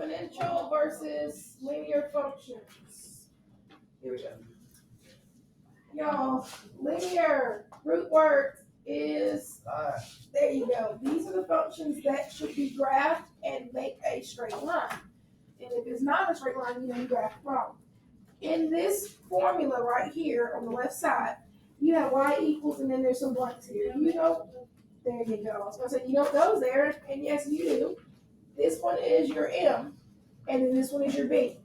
Exponential versus linear functions. Here we go. Y'all, linear root word is, there you go. These are the functions that should be graphed and make a straight line. And if it's not a straight line, you graph the problem. In this formula right here on the left side, you have y equals, and then there's some blanks here. You know, there you go. I was going to say, you know what goes there, and yes, you do. This one is your m, and then this one is your b.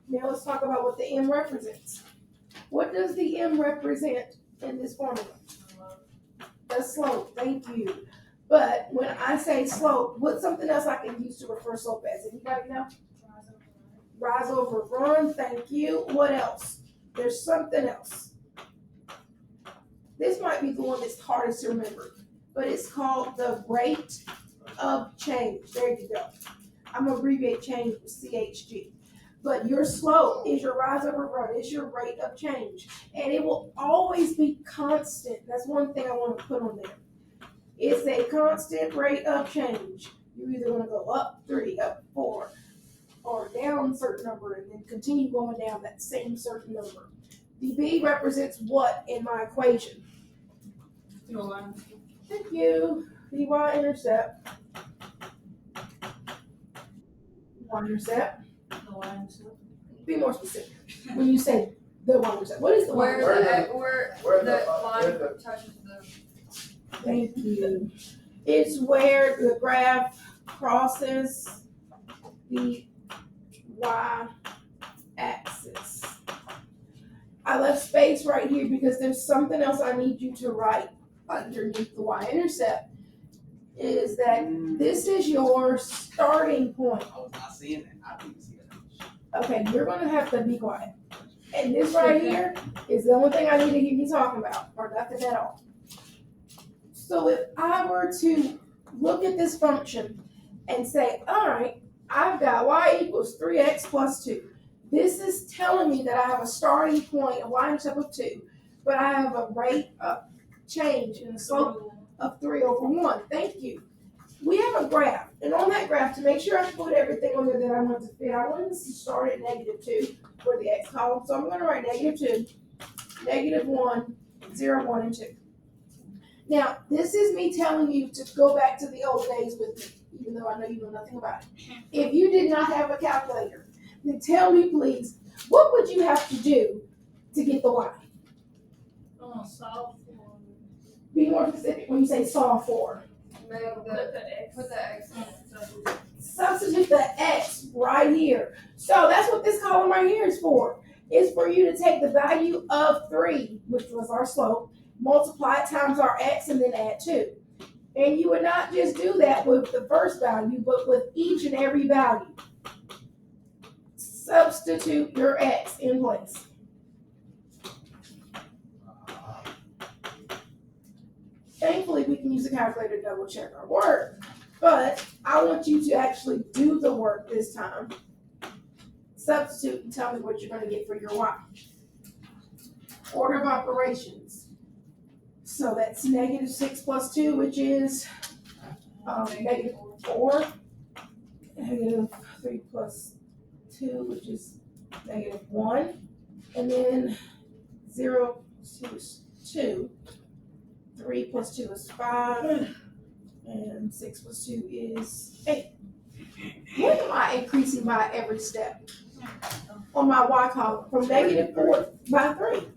Now let's talk about what the m represents. What does the m represent in this formula? The slope. Thank you. But when I say slope, what's something else I can use to refer slope as? Anybody know? Rise over run. Thank you. What else? There's something else. This might be the one that's hardest to remember, but it's called the rate of change. There you go. I'm going to abbreviate change with CHG. But your slope is your rise over run. It's your rate of change. And it will always be constant. That's one thing I want to put on there. It's a constant rate of change. You're either going to go up 3, up 4, or down a certain number, and then continue going down that same certain number. The B represents what in my equation? Thank you. The y-intercept. Y-intercept. Be more specific. When you say the y-intercept, what is the y-intercept? Where the line touches the. Thank you. It's where the graph crosses the y-axis. I left space right here because there's something else I need you to write underneath the y-intercept. Is that this is your starting point. I was not seeing it. I didn't see it. Okay, you're going to have to be quiet. And this right here is the only thing I need to hear you talking about, or nothing at all. So if I were to look at this function and say, all right, I've got y equals 3x plus 2. This is telling me that I have a starting point, a y-intercept of 2, but I have a rate of change in the slope of 3 over 1. Thank you. We have a graph, and on that graph, to make sure I put everything on there that I want to fit, I want to start at -2 for the x column. So I'm going to write -2, -1, 0, 1, and 2. Now, this is me telling you to go back to the old days with me, even though I know you know nothing about it. If you did not have a calculator, then tell me, please, what would you have to do to get the y? Solve for. Be more specific when you say solve for. Put the x in. Substitute the x right here. So that's what this column right here is for. It's for you to take the value of 3, which was our slope, multiply it times our x, and then add 2. And you would not just do that with the first value, but with each and every value. Substitute your x in place. Thankfully, we can use a calculator to double check our work, but I want you to actually do the work this time. Substitute and tell me what you're going to get for your y. Order of operations. So that's -6 plus 2, which is -4. -3 plus 2, which is -1. And then 0 is 2. 3 plus 2 is 5, and 6 plus 2 is 8. What am I increasing by every step on my y column? From -4 by 3.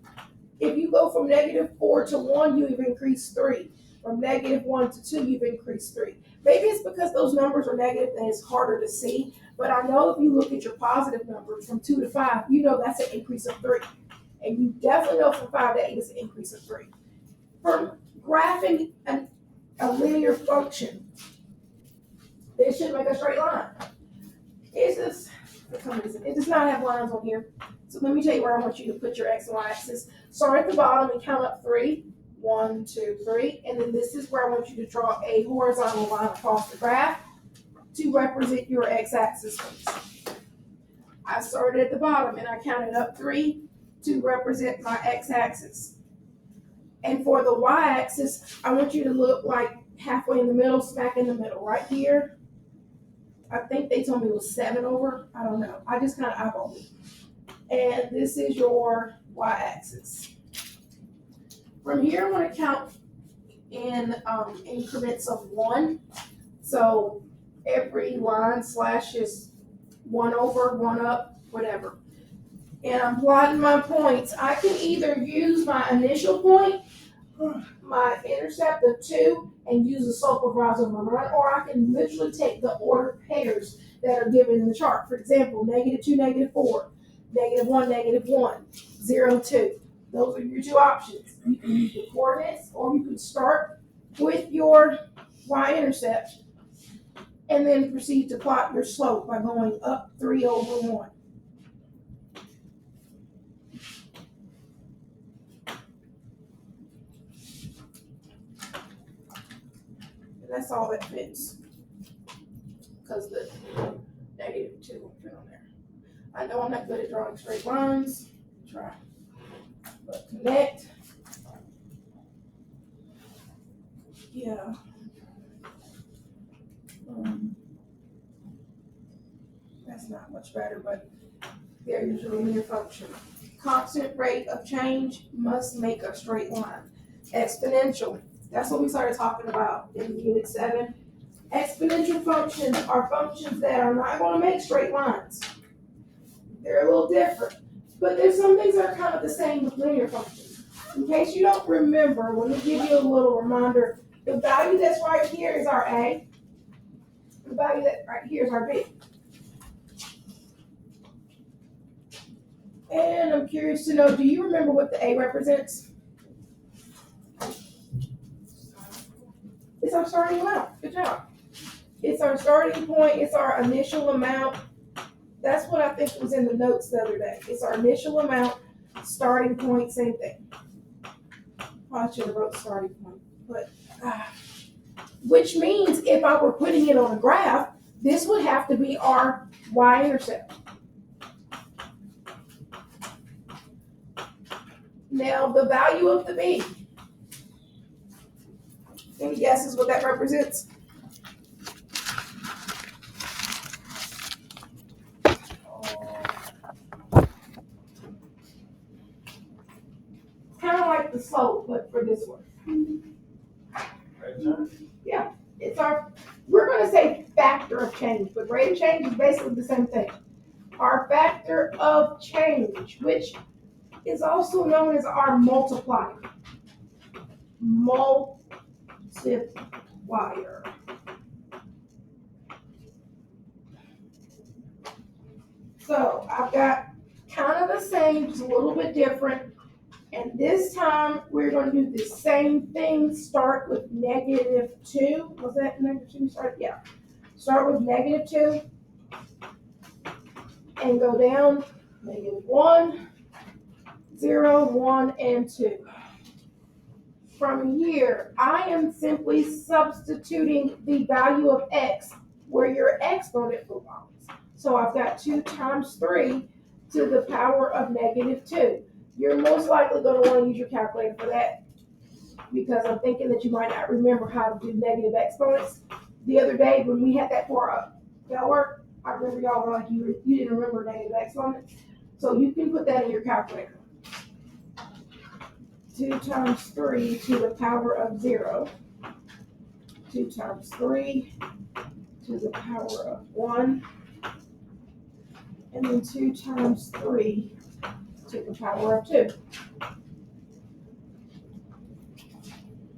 If you go from -4 to 1, you've increased 3. From -1 to 2, you've increased 3. Maybe it's because those numbers are negative and it's harder to see, but I know if you look at your positive numbers from 2 to 5, you know that's an increase of 3. And you definitely know from 5 to 8 is an increase of 3. From graphing a linear function, this should make a straight line. It does not have lines on here. So let me tell you where I want you to put your x and y axis. Start at the bottom and count up 3. 1, 2, 3. And then this is where I want you to draw a horizontal line across the graph to represent your x-axis. I started at the bottom and I counted up 3 to represent my x-axis. And for the y-axis, I want you to look like halfway in the middle, smack in the middle, right here. I think they told me it was 7 over. I don't know. I just kind of eyeballed it. And this is your y-axis. From here, I'm going to count in increments of 1. So every line slash is 1 over, 1 up, whatever. And I'm plotting my points. I can either use my initial point, my intercept of 2, and use the slope of rise over run, or I can literally take the ordered pairs that are given in the chart. For example, -2, -4, -1, -1, 0, 2. Those are your 2 options. You can use the coordinates, or you can start with your y-intercept and then proceed to plot your slope by going up 3 over 1. And that's all that fits, because the -2 won't fit on there. I know I'm not good at drawing straight lines. Try. But connect. Yeah. That's not much better, but they're usually in your function. Constant rate of change must make a straight line. Exponential. That's what we started talking about in Unit 7. Exponential functions are functions that are not going to make straight lines. They're a little different. But there's some things that are kind of the same with linear functions. In case you don't remember, let me give you a little reminder. The value that's right here is our A. The value that right here is our B. And I'm curious to know, do you remember what the A represents? It's our starting amount. Good job. It's our starting point. It's our initial amount. That's what I think was in the notes the other day. It's our initial amount, starting point, same thing. Probably should have wrote starting point, but which means if I were putting it on a graph, this would have to be our y-intercept. Now the value of the B. Any guesses what that represents? Kind of like the slope, but for this one. Yeah, it's we're going to say factor of change, but rate of change is basically the same thing. Our factor of change, which is also known as our multiplier. Multiplier. So I've got kind of the same, just a little bit different. And this time we're going to do the same thing. Start with -2. Was that -2? Yeah. Start with -2 and go down -1, 0, 1, and 2. From here, I am simply substituting the value of x where your exponent belongs. So I've got 2 times 3 to the power of -2. You're most likely going to want to use your calculator for that, because I'm thinking that you might not remember how to do negative exponents. The other day when we had that for y'all work, I remember y'all were like, you didn't remember negative exponents. So you can put that in your calculator. 2 times 3 to the power of 0. 2 times 3 to the power of 1. And then 2 times 3 to the power of 2.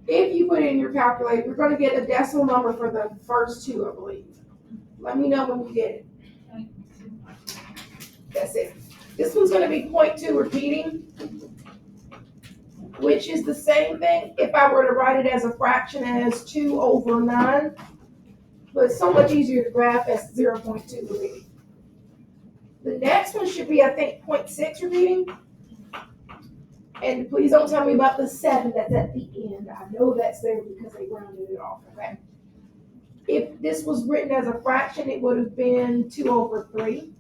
If you put it in your calculator, you're going to get a decimal number for the first 2, I believe. Let me know when you get it. That's it. This one's going to be 0.2 repeating, which is the same thing if I were to write it as a fraction as 2 over 9, but it's so much easier to graph as 0.2 repeating. The next one should be, I think, 0.6 repeating. And please don't tell me about the 7 that's at the end. I know that's there because they rounded it off, okay? If this was written as a fraction, it would have been 2 over 3.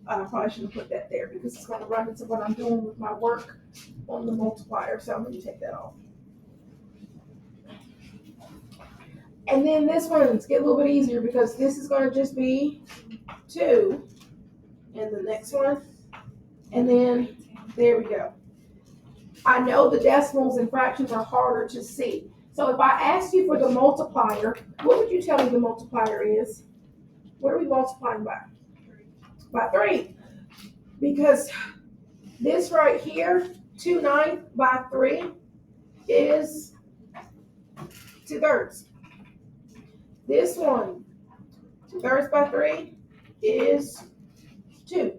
I probably should have put that there because it's going to run into what I'm doing with my work on the multiplier, so I'm going to take that off. And then this one's get a little bit easier because this is gonna just be 2 and the next one. And then there we go. I know the decimals and fractions are harder to see. So if I asked you for the multiplier, what would you tell me the multiplier is? What are we multiplying by? By 3. Because this right here, 2/9 by 3 is 2/3. This one, 2/3 by 3 is 2.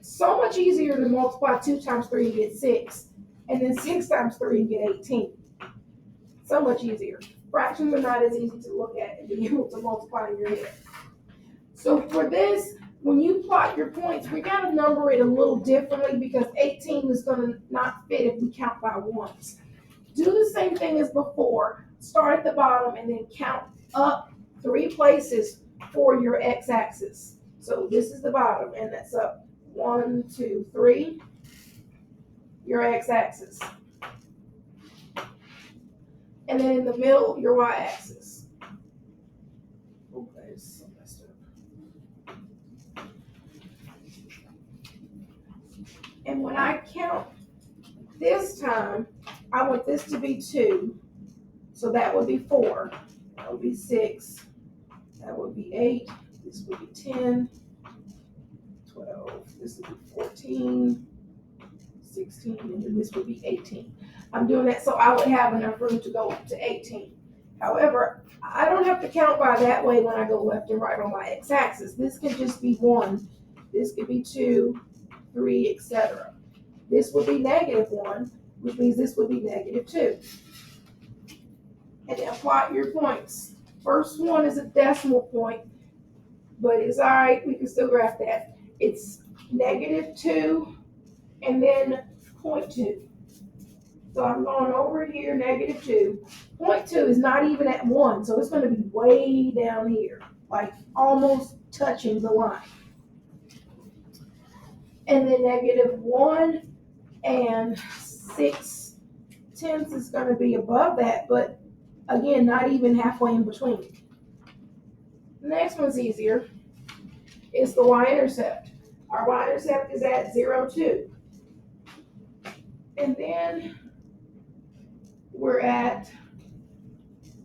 So much easier to multiply 2 times 3 and get 6. And then 6 times 3 and get 18. So much easier. Fractions are not as easy to look at and be able to multiply in your head. So for this, when you plot your points, we gotta number it a little differently because 18 is gonna not fit if we count by ones. Do the same thing as before. Start at the bottom and then count up 3 places for your x-axis. So this is the bottom and that's up 1, 2, 3, your x-axis. And then in the middle, your y-axis. Okay, so messed up. And when I count this time, I want this to be 2. So that would be 4. That would be 6. That would be 8. This would be 10. 12. This would be 14. 16. And then this would be 18. I'm doing that so I would have enough room to go up to 18. However, I don't have to count by that way when I go left and right on my x-axis. This can just be 1. This could be 2, 3, etc. This would be -1, which means this would be -2. And then plot your points. First one is a decimal point, but it's all right. We can still graph that. It's -2 and then 0.2. So I'm going over here, -2. 0.2 is not even at 1, so it's going to be way down here, like almost touching the line. And then -1 and 6/10 is going to be above that, but again, not even halfway in between. The next one's easier. It's the y-intercept. Our y-intercept is at 0, 2. And then we're at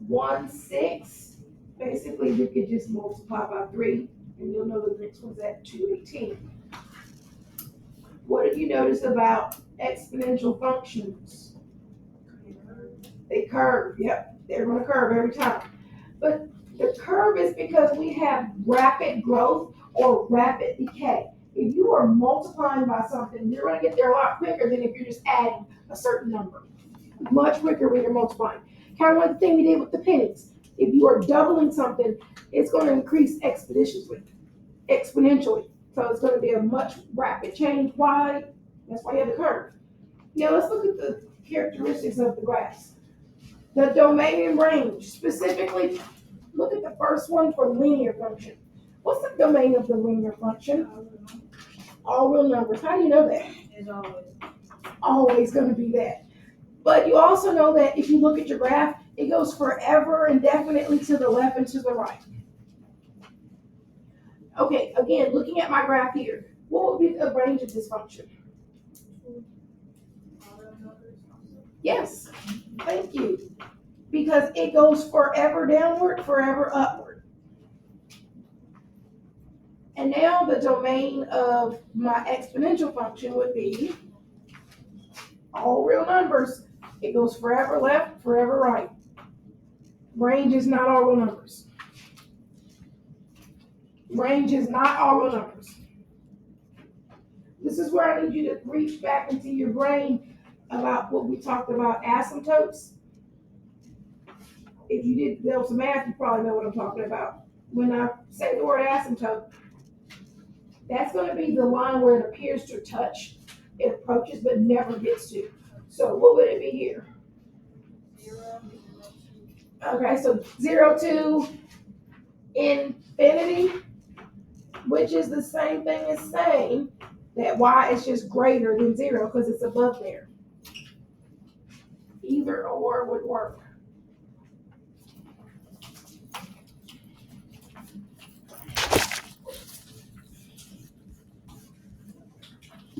1, 6. Basically, we could just multiply by 3, and you'll know the next one's at 2, 18. What have you noticed about exponential functions? They curve. Yep, they're going to curve every time. But the curve is because we have rapid growth or rapid decay. If you are multiplying by something, you're going to get there a lot quicker than if you're just adding a certain number. Much quicker when you're multiplying. Kind of like the thing we did with the pennies. If you are doubling something, it's going to increase exponentially. So it's going to be a much rapid change. Why? That's why you have the curve. Now let's look at the characteristics of the graphs. The domain and range. Specifically, look at the first one for linear function. What's the domain of the linear function? All real numbers. How do you know that? It's Always going to be that. But you also know that if you look at your graph, it goes forever indefinitely to the left and to the right. Okay, again, looking at my graph here, what would be the range of this function? Yes, thank you. Because it goes forever downward, forever upward. And now the domain of my exponential function would be all real numbers. It goes forever left, forever right. Range is not all real numbers. Range is not all real numbers. This is where I need you to reach back into your brain about what we talked about asymptotes. If you did there was some math, you probably know what I'm talking about. When I say the word asymptote, that's going to be the line where it appears to touch, it approaches but never gets to. So what would it be here? 0. Okay, so 0 to infinity, which is the same thing as saying that y is just greater than 0 because it's above there. Either or would work.